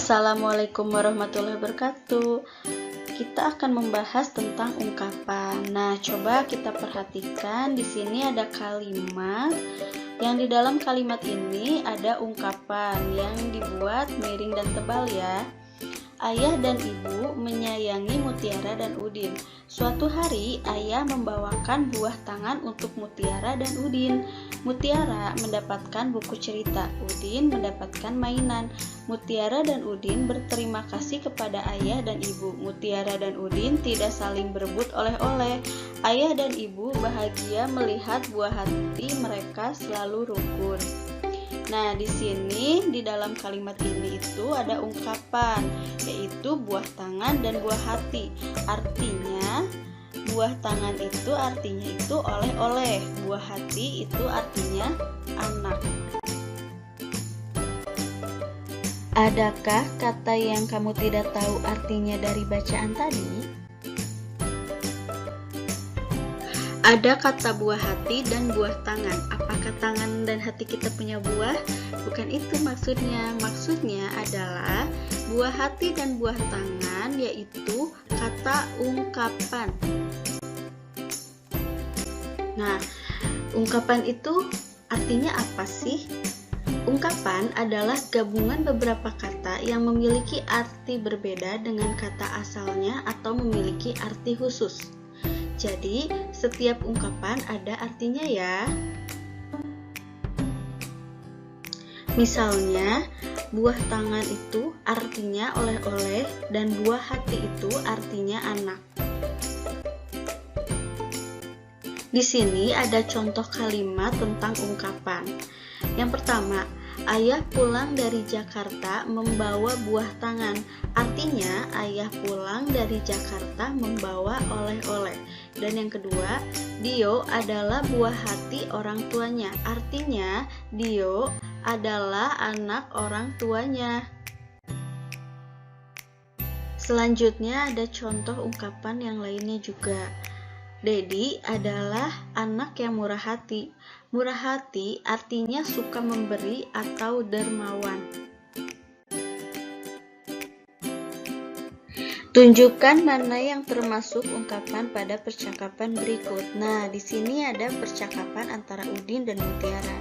Assalamualaikum warahmatullahi wabarakatuh. Kita akan membahas tentang ungkapan. Nah, coba kita perhatikan di sini ada kalimat yang di dalam kalimat ini ada ungkapan yang dibuat miring dan tebal ya. Ayah dan ibu menyayangi Mutiara dan Udin. Suatu hari, ayah membawakan buah tangan untuk Mutiara dan Udin. Mutiara mendapatkan buku cerita, Udin mendapatkan mainan. Mutiara dan Udin berterima kasih kepada ayah dan ibu. Mutiara dan Udin tidak saling berebut oleh-oleh. Ayah dan ibu bahagia melihat buah hati mereka selalu rukun. Nah, di sini di dalam kalimat ini itu ada ungkapan, yaitu buah tangan dan buah hati. Artinya, buah tangan itu artinya itu oleh-oleh, buah hati itu artinya anak. Adakah kata yang kamu tidak tahu artinya dari bacaan tadi? Ada kata buah hati dan buah tangan. Apakah tangan dan hati kita punya buah? Bukan itu maksudnya. Maksudnya adalah buah hati dan buah tangan, yaitu kata ungkapan. Nah, ungkapan itu artinya apa sih? Ungkapan adalah gabungan beberapa kata yang memiliki arti berbeda dengan kata asalnya atau memiliki arti khusus. Jadi, setiap ungkapan ada artinya ya. Misalnya, buah tangan itu artinya oleh-oleh dan buah hati itu artinya anak. Di sini ada contoh kalimat tentang ungkapan. Yang pertama, ayah pulang dari Jakarta membawa buah tangan. Artinya, ayah pulang dari Jakarta membawa oleh-oleh. Dan yang kedua, Dio adalah buah hati orang tuanya. Artinya, Dio adalah anak orang tuanya. Selanjutnya ada contoh ungkapan yang lainnya juga. Dedi adalah anak yang murah hati. Murah hati artinya suka memberi atau dermawan. Tunjukkan mana yang termasuk ungkapan pada percakapan berikut. Nah, di sini ada percakapan antara Udin dan Mutiara.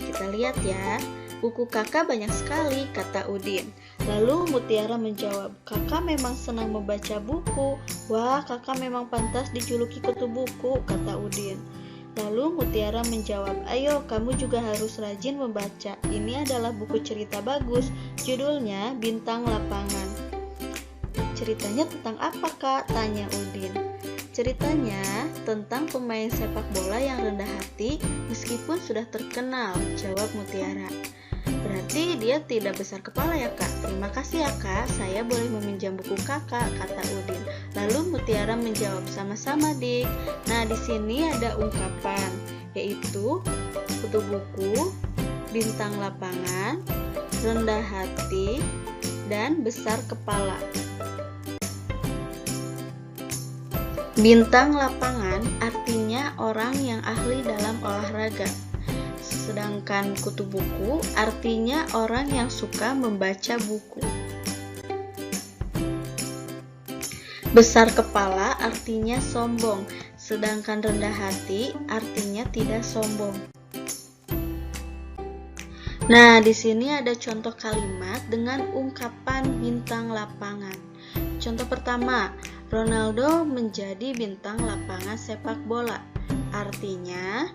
Kita lihat ya. Buku kakak banyak sekali, kata Udin. Lalu Mutiara menjawab, kakak memang senang membaca buku. Wah, kakak memang pantas dijuluki kutu buku, kata Udin. Lalu Mutiara menjawab, ayo kamu juga harus rajin membaca. Ini adalah buku cerita bagus, judulnya Bintang Lapangan. Ceritanya tentang apa kak? Tanya Udin. Ceritanya tentang pemain sepak bola yang rendah hati meskipun sudah terkenal, jawab Mutiara. Berarti dia tidak besar kepala ya kak? Terima kasih ya kak, saya boleh meminjam buku kakak, kata Udin. Lalu Mutiara menjawab, sama-sama dik. Nah, di sini ada ungkapan, yaitu kutu buku, bintang lapangan, rendah hati, dan besar kepala. Bintang lapangan artinya orang yang ahli dalam olahraga. Sedangkan kutu buku artinya orang yang suka membaca buku. Besar kepala artinya sombong, sedangkan rendah hati artinya tidak sombong. Nah, di sini ada contoh kalimat dengan ungkapan bintang lapangan. Contoh pertama, Ronaldo menjadi bintang lapangan sepak bola. Artinya,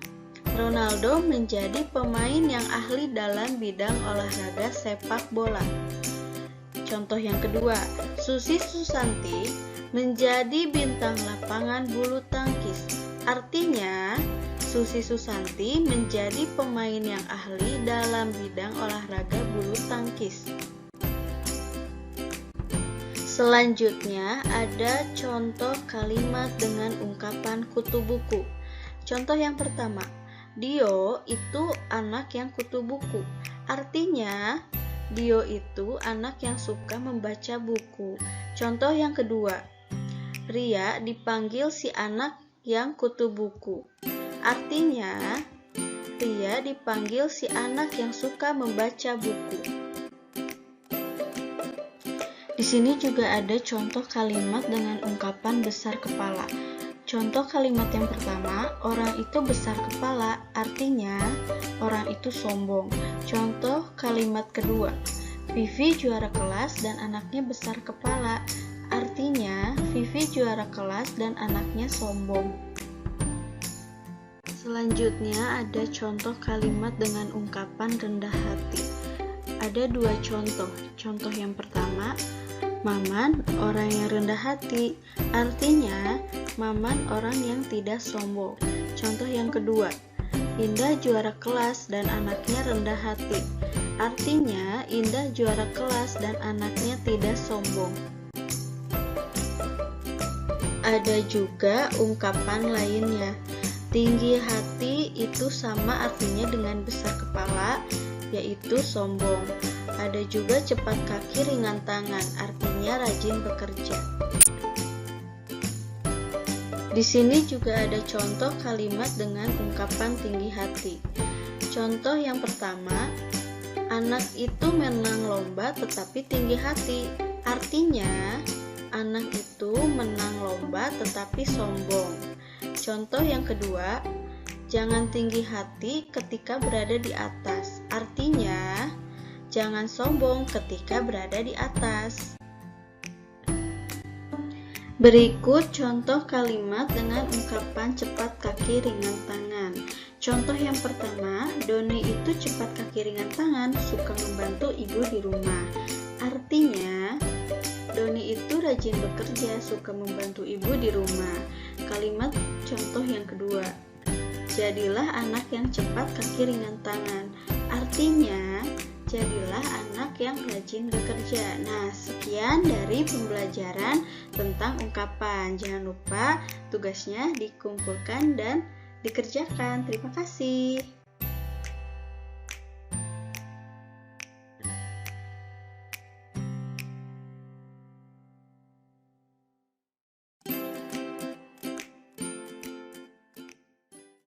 Ronaldo menjadi pemain yang ahli dalam bidang olahraga sepak bola. Contoh yang kedua, Susi Susanti menjadi bintang lapangan bulu tangkis. Artinya, Susi Susanti menjadi pemain yang ahli dalam bidang olahraga bulu tangkis. Selanjutnya ada contoh kalimat dengan ungkapan kutu buku. Contoh yang pertama, Dio itu anak yang kutu buku. Artinya, Dio itu anak yang suka membaca buku. Contoh yang kedua, Ria dipanggil si anak yang kutu buku. Artinya, Ria dipanggil si anak yang suka membaca buku. Di sini juga ada contoh kalimat dengan ungkapan besar kepala. Contoh kalimat yang pertama, orang itu besar kepala, artinya orang itu sombong. Contoh kalimat kedua, Vivi juara kelas dan anaknya besar kepala, artinya Vivi juara kelas dan anaknya sombong. Selanjutnya ada contoh kalimat dengan ungkapan rendah hati. Ada dua contoh. Contoh yang pertama, Maman orang yang rendah hati, artinya Maman orang yang tidak sombong. Contoh yang kedua, Indah juara kelas dan anaknya rendah hati, artinya Indah juara kelas dan anaknya tidak sombong. Ada juga ungkapan lainnya. Tinggi hati itu sama artinya dengan besar kepala, yaitu sombong. Ada juga cepat kaki ringan tangan, artinya rajin bekerja. Di sini juga ada contoh kalimat dengan ungkapan tinggi hati. Contoh yang pertama, anak itu menang lomba tetapi tinggi hati, artinya anak itu menang lomba tetapi sombong. Contoh yang kedua, jangan tinggi hati ketika berada di atas, artinya jangan sombong ketika berada di atas. Berikut contoh kalimat dengan ungkapan cepat kaki ringan tangan. Contoh yang pertama, Doni itu cepat kaki ringan tangan, suka membantu ibu di rumah. Artinya, Doni itu rajin bekerja, suka membantu ibu di rumah. Kalimat contoh yang kedua, jadilah anak yang cepat kaki ringan tangan. Artinya, jadilah anak yang rajin bekerja. Nah, sekian dari pembelajaran tentang ungkapan. Jangan lupa tugasnya dikumpulkan dan dikerjakan. Terima kasih.